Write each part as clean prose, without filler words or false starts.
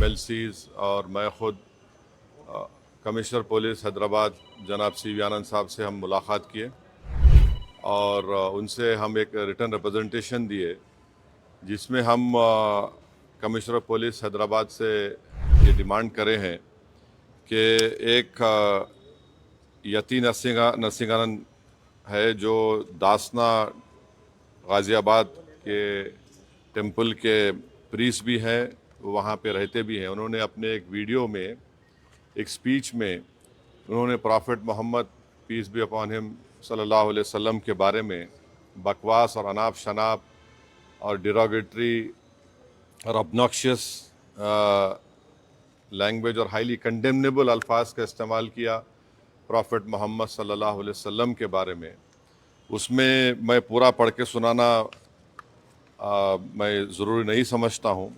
MLCs और मैं ख़ुद कमिश्नर पुलिस हैदराबाद जनाब CV आनंद साहब से हम मुलाकात किए और उनसे हम एक रिटन रिप्रेजेंटेशन दिए जिसमें हम कमिश्नर पुलिस हैदराबाद से ये डिमांड करे हैं कि एक यती नरसिंहानंद है जो दासना गाज़ियाबाद के टेंपल के प्रीस्ट भी हैं, वहाँ पे रहते भी हैं। उन्होंने अपने एक वीडियो में एक स्पीच में उन्होंने prophet Muhammad peace be upon him सल्लल्लाहु अलैहि वसल्लम के बारे में बकवास और अनाप शनाप और डिरोगेटरी और ऑब्नॉक्शियस लैंग्वेज और हाईली कंडेमनेबल अल्फाज का इस्तेमाल किया प्रॉफिट मोहम्मद सल्लल्लाहु अलैहि वसल्लम के बारे में। उसमें मैं पूरा पढ़ के सुनाना मैं ज़रूरी नहीं समझता हूँ,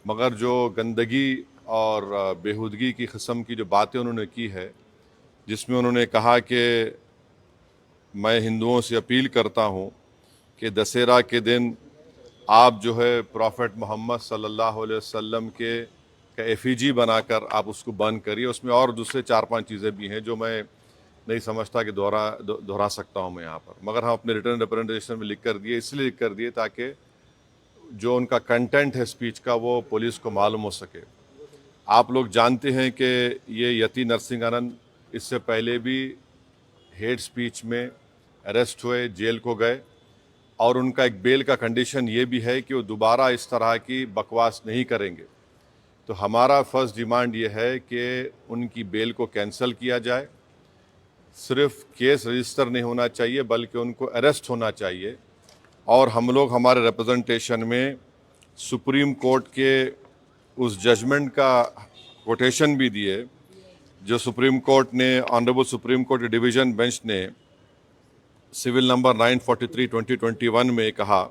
मगर जो गंदगी और बेहूदगी की किस्म की जो बातें उन्होंने की है, जिसमें उन्होंने कहा कि मैं हिंदुओं से अपील करता हूँ कि दशहरा के दिन आप जो है प्रॉफिट मोहम्मद सल्लल्लाहु अलैहि वसल्लम के एफिजी बनाकर आप उसको बंद करिए। उसमें और दूसरे 4-5 चीज़ें भी हैं जो मैं नहीं समझता कि दोहरा सकता हूँ मैं यहाँ पर, मगर हम अपने रिटर्न रिप्रेजेंटेशन में लिख कर दिए, इसलिए लिख कर दिए ताकि जो उनका कंटेंट है स्पीच का वो पुलिस को मालूम हो सके। आप लोग जानते हैं कि ये यती नरसिंहानंद इससे पहले भी हेट स्पीच में अरेस्ट हुए, जेल को गए और उनका एक बेल का कंडीशन ये भी है कि वो दोबारा इस तरह की बकवास नहीं करेंगे। तो हमारा फर्स्ट डिमांड ये है कि उनकी बेल को कैंसिल किया जाए। सिर्फ केस रजिस्टर नहीं होना चाहिए बल्कि उनको अरेस्ट होना चाहिए। और हम लोग हमारे रिप्रेजेंटेशन में सुप्रीम कोर्ट के उस जजमेंट का कोटेशन भी दिए जो सुप्रीम कोर्ट ने, honourable supreme court division bench ने सिविल नंबर 943/2021 में कहा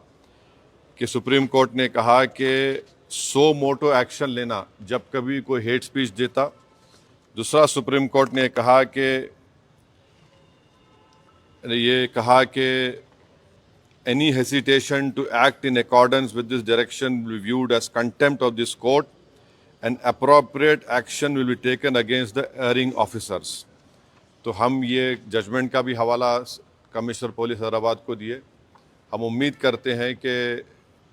कि सुप्रीम कोर्ट ने कहा कि सो मोटो एक्शन लेना जब कभी कोई हेट स्पीच देता। दूसरा, सुप्रीम कोर्ट ने कहा कि any hesitation to act in accordance with this direction will be viewed as contempt of this court and appropriate action will be taken against the erring officers। तो हम ये judgement का भी हवाला कमिश्नर पुलिस हैदराबाद को दिए। हम उम्मीद करते हैं कि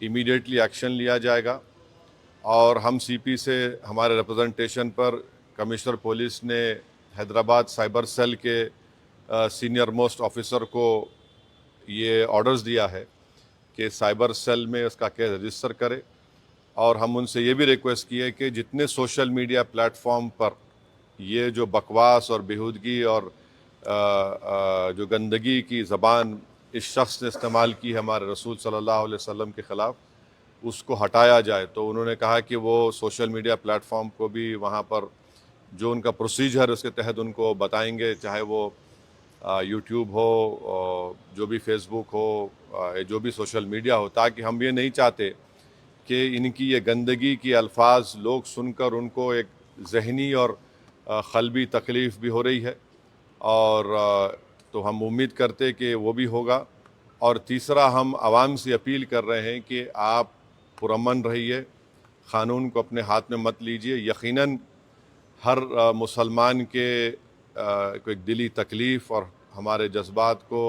इमीडिएटली एक्शन लिया जाएगा और हम CP से हमारे रिप्रेजेंटेशन पर कमिश्नर पुलिस ने हैदराबाद साइबर सेल के सीनियर मोस्ट ऑफिसर को ये ऑर्डर्स दिया है कि साइबर सेल में उसका केस रजिस्टर करे। और हम उनसे ये भी रिक्वेस्ट की है कि जितने सोशल मीडिया प्लेटफॉर्म पर ये जो बकवास और बेहूदगी और जो गंदगी की ज़बान इस शख्स ने इस्तेमाल की है हमारे रसूल सल्लल्लाहु अलैहि वसल्लम के ख़िलाफ़, उसको हटाया जाए। तो उन्होंने कहा कि वो सोशल मीडिया प्लेटफॉर्म को भी वहाँ पर जो उनका प्रोसीजर उसके तहत उनको बताएंगे, चाहे वो यूट्यूब हो, जो भी फेसबुक हो, जो भी सोशल मीडिया हो, ताकि हम ये नहीं चाहते कि इनकी ये गंदगी की अल्फाज लोग सुनकर उनको एक जहनी और क़ल्बी तकलीफ़ भी हो रही है। और तो हम उम्मीद करते कि वो भी होगा। और तीसरा, हम आवाम से अपील कर रहे हैं कि आप पुरअमन रहिए, क़ानून को अपने हाथ में मत लीजिए। यकीनन हर मुसलमान के को एक दिली तकलीफ़ और हमारे जज्बात को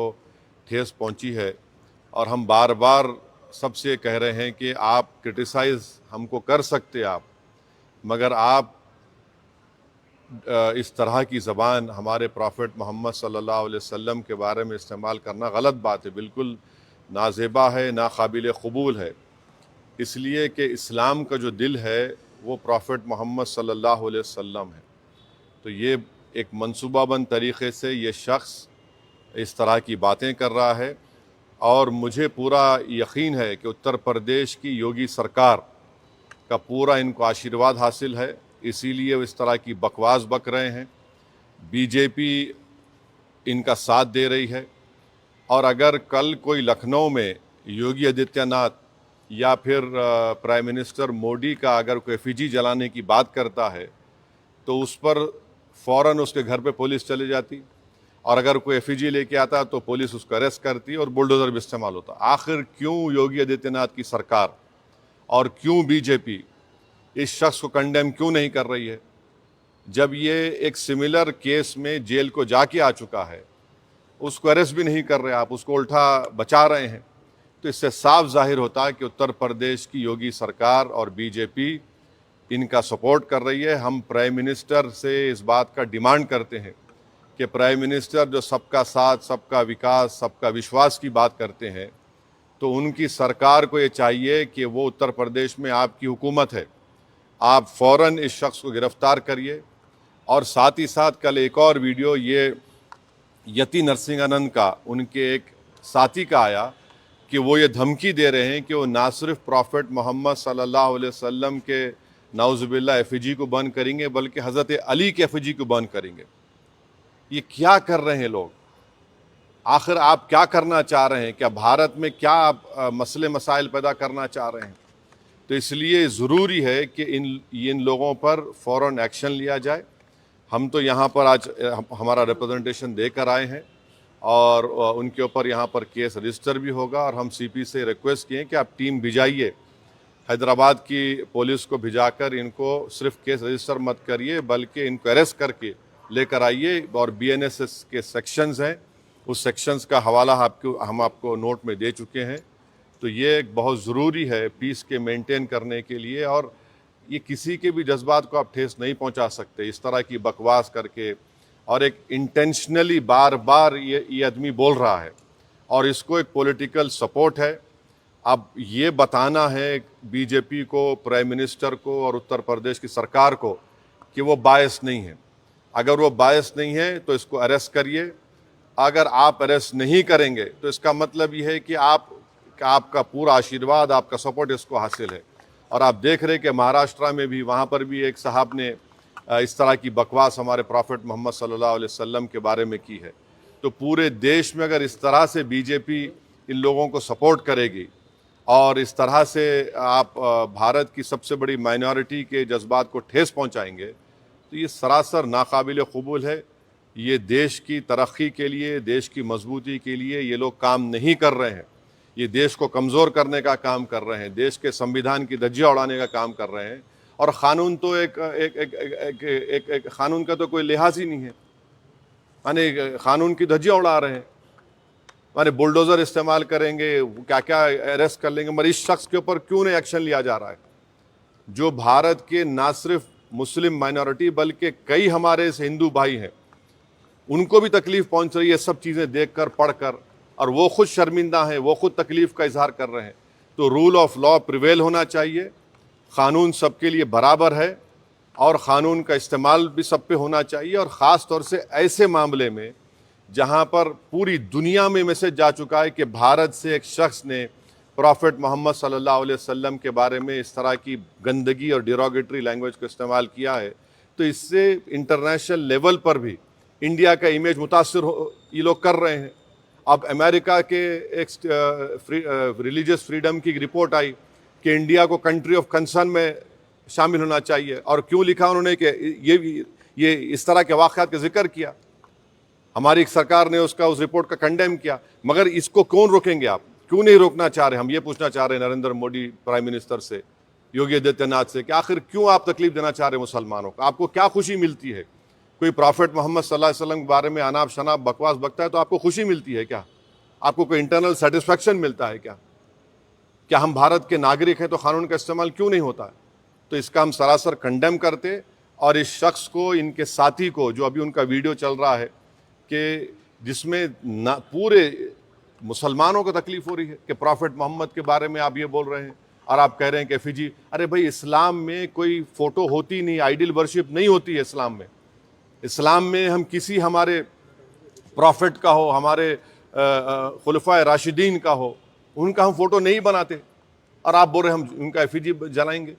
ठेस पहुंची है और हम बार बार सबसे कह रहे हैं कि आप क्रिटिसाइज़ हमको कर सकते आप, मगर आप इस तरह की ज़बान हमारे प्रॉफिट मोहम्मद सल्लल्लाहु अलैहि वसल्लम के बारे में इस्तेमाल करना गलत बात है, बिल्कुल नाज़ेबा है, नाकाबिल क़बूल है। इसलिए कि इस्लाम का जो दिल है वो प्रॉफिट मोहम्मद सल्लल्लाहु अलैहि वसल्लम है। तो ये एक मनसूबाबंद तरीक़े से ये शख्स इस तरह की बातें कर रहा है और मुझे पूरा यकीन है कि उत्तर प्रदेश की योगी सरकार का पूरा इनको आशीर्वाद हासिल है, इसीलिए वो इस तरह की बकवास बक रहे हैं। बीजेपी इनका साथ दे रही है और अगर कल कोई लखनऊ में योगी आदित्यनाथ या फिर प्राइम मिनिस्टर मोदी का अगर कोई एफिजी जलाने की बात करता है तो उस पर फ़ौरन उसके घर पे पुलिस चली जाती और अगर कोई एफिजी लेके आता तो पुलिस उसको अरेस्ट करती और बुलडोज़र भी इस्तेमाल होता। आखिर क्यों योगी आदित्यनाथ की सरकार और क्यों बीजेपी इस शख्स को कंडेम क्यों नहीं कर रही है? जब ये एक सिमिलर केस में जेल को जाके आ चुका है, उसको अरेस्ट भी नहीं कर रहे आप, उसको उल्टा बचा रहे हैं। तो इससे साफ जाहिर होता है कि उत्तर प्रदेश की योगी सरकार और बीजेपी इनका सपोर्ट कर रही है। हम प्राइम मिनिस्टर से इस बात का डिमांड करते हैं कि प्राइम मिनिस्टर जो सबका साथ, सबका विकास, सबका विश्वास की बात करते हैं, तो उनकी सरकार को ये चाहिए कि वो उत्तर प्रदेश में आपकी हुकूमत है, आप फ़ौरन इस शख्स को गिरफ्तार करिए। और साथ ही साथ कल एक और वीडियो ये यति नरसिंहानंद का, उनके एक साथी का आया कि वो ये धमकी दे रहे हैं कि वो ना सिर्फ प्रॉफेट मोहम्मद सल्लल्लाहु अलैहि वसल्लम के नाउज़ुबिल्लाह एफिजी को बंद करेंगे, बल्कि हज़रत अली के एफिजी को बंद करेंगे। ये क्या कर रहे हैं लोग? आखिर आप क्या करना चाह रहे हैं? क्या भारत में क्या आप मसले मसाइल पैदा करना चाह रहे हैं? तो इसलिए ज़रूरी है कि इन लोगों पर फ़ौरन एक्शन लिया जाए। हम तो यहाँ पर आज हमारा रिप्रेजेंटेशन देकर आए हैं और उनके ऊपर यहाँ पर केस रजिस्टर भी होगा। और हम सीपी से रिक्वेस्ट किए कि आप टीम भिजाइए, हैदराबाद की पुलिस को भिजाकर इनको सिर्फ केस रजिस्टर मत करिए, बल्कि इनको अरेस्ट करके लेकर आइए। और बीएनएस के सेक्शंस हैं, उस सेक्शंस का हवाला हम आपको नोट में दे चुके हैं। तो ये एक बहुत ज़रूरी है पीस के मेंटेन करने के लिए। और ये किसी के भी जज्बात को आप ठेस नहीं पहुंचा सकते इस तरह की बकवास करके। और एक इंटेंशनली बार बार ये आदमी बोल रहा है और इसको एक पॉलिटिकल सपोर्ट है। अब ये बताना है बीजेपी को, प्राइम मिनिस्टर को और उत्तर प्रदेश की सरकार को कि वो बायस नहीं है। अगर वो बायस नहीं है तो इसको अरेस्ट करिए। अगर आप अरेस्ट नहीं करेंगे तो इसका मतलब ये है कि आपका पूरा आशीर्वाद, आपका सपोर्ट इसको हासिल है। और आप देख रहे हैं कि महाराष्ट्र में भी, वहाँ पर भी एक साहब ने इस तरह की बकवास हमारे प्रॉफेट मोहम्मद सल्लल्लाहु अलैहि वसल्लम के बारे में की है। तो पूरे देश में अगर इस तरह से बीजेपी इन लोगों को सपोर्ट करेगी और इस तरह से आप भारत की सबसे बड़ी माइनॉरिटी के जज्बात को ठेस पहुंचाएंगे, तो ये सरासर नाकाबिल कबूल है। ये देश की तरक्की के लिए, देश की मजबूती के लिए ये लोग काम नहीं कर रहे हैं। ये देश को कमज़ोर करने का काम कर रहे हैं, देश के संविधान की धज्जियाँ उड़ाने का काम कर रहे हैं। और क़ानून तो एक क़ानून का तो कोई लिहाज ही नहीं है, माने क़ानून की धज्जियाँ उड़ा रहे हैं। माने बुलडोज़र इस्तेमाल करेंगे, क्या क्या अरेस्ट कर लेंगे, मगर इस शख्स के ऊपर क्यों नहीं एक्शन लिया जा रहा है? जो भारत के ना सिर्फ मुस्लिम माइनॉरिटी बल्कि कई हमारे हिंदू भाई हैं, उनको भी तकलीफ़ पहुंच रही है सब चीज़ें देखकर, पढ़कर, और वो खुद शर्मिंदा हैं, वो खुद तकलीफ़ का इजहार कर रहे हैं। तो रूल ऑफ लॉ प्रिवेल होना चाहिए, क़ानून सबके लिए बराबर है और क़ानून का इस्तेमाल भी सब पे होना चाहिए। और ख़ास तौर से ऐसे मामले में जहाँ पर पूरी दुनिया में मैसेज जा चुका है कि भारत से एक शख्स ने प्रॉफेट मोहम्मद सल्लल्लाहु अलैहि वसल्लम के बारे में इस तरह की गंदगी और डिरोगेटरी लैंग्वेज को इस्तेमाल किया है, तो इससे इंटरनेशनल लेवल पर भी इंडिया का इमेज मुतासर ये लोग कर रहे हैं। अब अमेरिका के एक रिलीजियस फ्रीडम की रिपोर्ट आई कि इंडिया को कंट्री ऑफ कंसर्न में शामिल होना चाहिए। और क्यों लिखा उन्होंने कि ये इस तरह के वाक़यात का जिक्र किया, हमारी सरकार ने उस रिपोर्ट का कंडेम किया। मगर इसको कौन रोकेंगे आप? क्यों नहीं रोकना चाह रहे? हम ये पूछना चाह रहे हैं नरेंद्र मोदी प्राइम मिनिस्टर से, योगी आदित्यनाथ से, कि आखिर क्यों आप तकलीफ देना चाह रहे हैं मुसलमानों को? आपको क्या खुशी मिलती है? कोई प्रॉफेट मोहम्मद सल्लल्लाहु अलैहि वसल्लम के बारे में अनाप शनाप बकवास बकता है तो आपको खुशी मिलती है क्या? आपको कोई इंटरनल सेटिस्फैक्शन मिलता है क्या? क्या हम भारत के नागरिक हैं तो क़ानून का इस्तेमाल क्यों नहीं होता है? तो इसका हम सरासर कंडेम करते। और इस शख्स को, इनके साथी को, जो अभी उनका वीडियो चल रहा है कि जिसमें पूरे मुसलमानों को तकलीफ़ हो रही है कि प्रॉफेट मोहम्मद के बारे में आप ये बोल रहे हैं और आप कह रहे हैं कि एफिजी। अरे भाई, इस्लाम में कोई फ़ोटो होती नहीं, आइडल वर्शिप नहीं होती है इस्लाम में। इस्लाम में हम किसी हमारे प्रॉफिट का हो, हमारे खुलफाए राशिदीन का हो, उनका हम फ़ोटो नहीं बनाते। और आप बोल रहे हम उनका एफिजी जलाएंगे।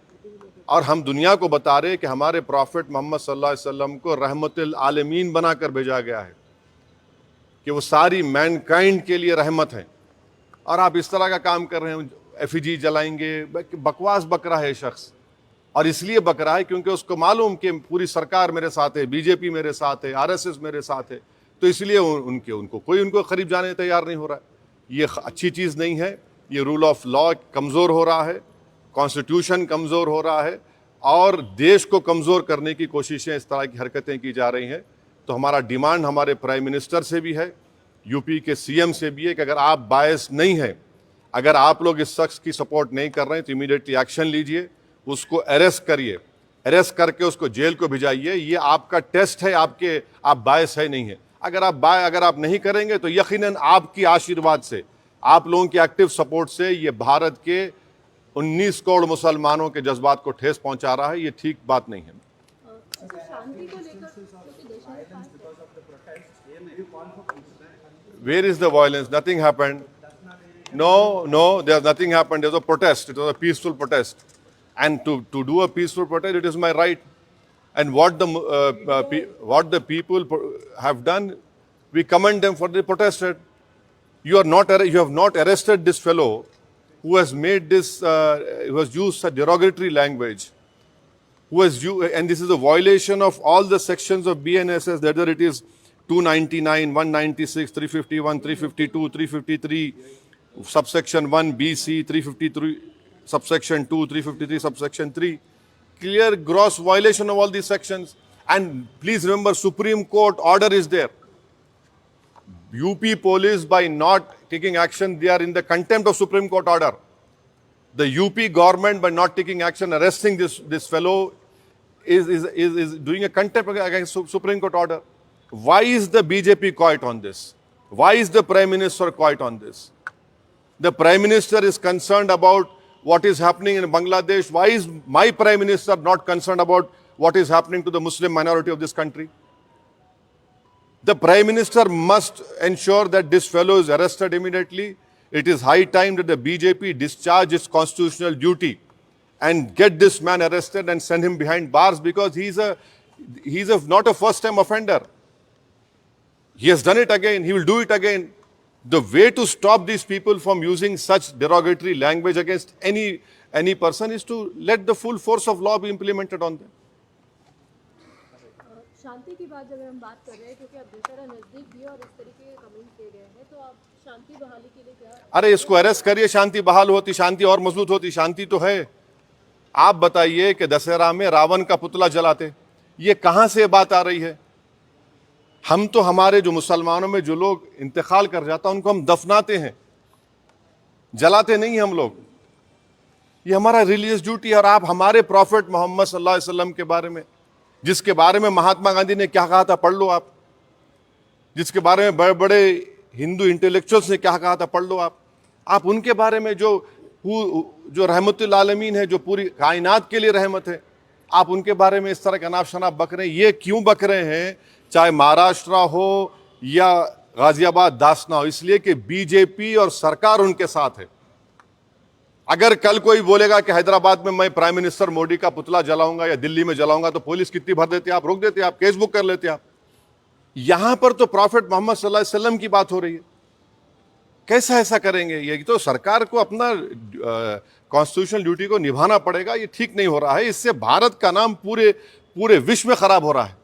और हम दुनिया को बता रहे कि हमारे प्रॉफिट मोहम्मद सल्लल्लाहु अलैहि वसल्लम को रहमतुल आलमीन बनाकर भेजा गया है, कि वो सारी मैनकाइंड के लिए रहमत है। और आप इस तरह का काम कर रहे हैं, एफिजी जलाएंगे। बकवास बक रहा है शख्स। और इसलिए बक रहा है क्योंकि उसको मालूम कि पूरी सरकार मेरे साथ है, बीजेपी मेरे साथ है, आरएसएस मेरे साथ है, तो इसलिए उनको कोई करीब जाने तैयार नहीं हो रहा है। ये अच्छी चीज़ नहीं है। ये रूल ऑफ लॉ कमज़ोर हो रहा है, कॉन्स्टिट्यूशन कमज़ोर हो रहा है। और देश को कमज़ोर करने की कोशिशें, इस तरह की हरकतें की जा रही हैं। तो हमारा डिमांड हमारे प्राइम मिनिस्टर से भी है, यूपी के सीएम से भी है कि अगर आप बायस नहीं हैं, अगर आप लोग इस शख्स की सपोर्ट नहीं कर रहे हैं तो इमीडिएटली एक्शन लीजिए, उसको अरेस्ट करिए, अरेस्ट करके उसको जेल को भिजाइए। ये आपका टेस्ट है, आप बायस है नहीं है। अगर आप नहीं करेंगे तो यकीनन आपकी आशीर्वाद से, आप लोगों की एक्टिव सपोर्ट से ये भारत के 19 करोड़ मुसलमानों के जज्बात को ठेस पहुंचा रहा है। ये ठीक बात नहीं है। शांति को लेकर क्योंकि देश में Where is the violence? Nothing happened. No, there's nothing happened. There was a protest. It was a peaceful protest. And to do a peaceful protest, it is my right. And what the people have done, we commend them for the protested. You have not arrested this fellow who has made this, who has used such derogatory language, and this is a violation of all the sections of BNSS, whether it is 299, 196, 351, 352, 353, subsection 1, BC, 353, subsection 2, 353, subsection 3. Clear gross violation of all these sections. And please remember, Supreme Court order is there. UP police, by not taking action, they are in the contempt of Supreme Court order. The UP government, by not taking action, arresting this fellow, is doing a contempt against Supreme Court order. Why is the BJP quiet on this? Why is the Prime Minister quiet on this? The Prime Minister is concerned about what is happening in Bangladesh. Why is my Prime Minister not concerned about what is happening to the Muslim minority of this country? The Prime Minister must ensure that this fellow is arrested immediately. It is high time that the BJP discharge its constitutional duty and get this man arrested and send him behind bars, because he's not a first-time offender. He has done it again. He will do it again. The way to stop these people from using such derogatory language against any person is to let the full force of law be implemented on them. शांति की बात जब हम बात कर रहे हैं, क्योंकि अब दशहरा नजदीक भी है और इस तरीके के कमेंट किए गए हैं, तो आप शांति बहाली के लिए क्या? अरे इसको अरेस्ट करिए, शांति बहाल होती, शांति और मजबूत होती। शांति तो है। आप बताइए कि दशहरा में रावण का पुतला जलाते, ये कहां से बात आ रही है? हम तो हमारे जो मुसलमानों में जो लोग इंतकाल कर जाता उनको हम दफनाते हैं, जलाते नहीं हम लोग। ये हमारा रिलीजियस ड्यूटी है। और आप हमारे प्रॉफिट मोहम्मद सल्लल्लाहु अलैहि वसल्लम के बारे में, जिसके बारे में महात्मा गांधी ने क्या कहा था, पढ़ लो आप। जिसके बारे में बड़े बड़े हिंदू इंटेलेक्चुअल्स ने क्या कहा था, पढ़ लो आप उनके बारे में, जो रहमतुल आलमीन है, जो पूरी कायनात के लिए रहमत है, आप उनके बारे में इस तरह का नाफ शनाफ बक रहे हैं। ये क्यों बक रहे हैं? चाहे महाराष्ट्र हो या गाजियाबाद दासना हो, इसलिए कि बीजेपी और सरकार उनके साथ है। अगर कल कोई बोलेगा कि हैदराबाद में मैं प्राइम मिनिस्टर मोदी का पुतला जलाऊंगा या दिल्ली में जलाऊंगा, तो पुलिस कितनी भर देती है, आप रोक देते, आप केस बुक कर लेते आप। यहां पर तो प्रॉफिट मोहम्मद सल्लल्लाहु अलैहि वसल्लम की बात हो रही है। कैसा ऐसा करेंगे? ये तो सरकार को अपना कॉन्स्टिट्यूशनल ड्यूटी को निभाना पड़ेगा। ये ठीक नहीं हो रहा है। इससे भारत का नाम पूरे विश्व में खराब हो रहा है।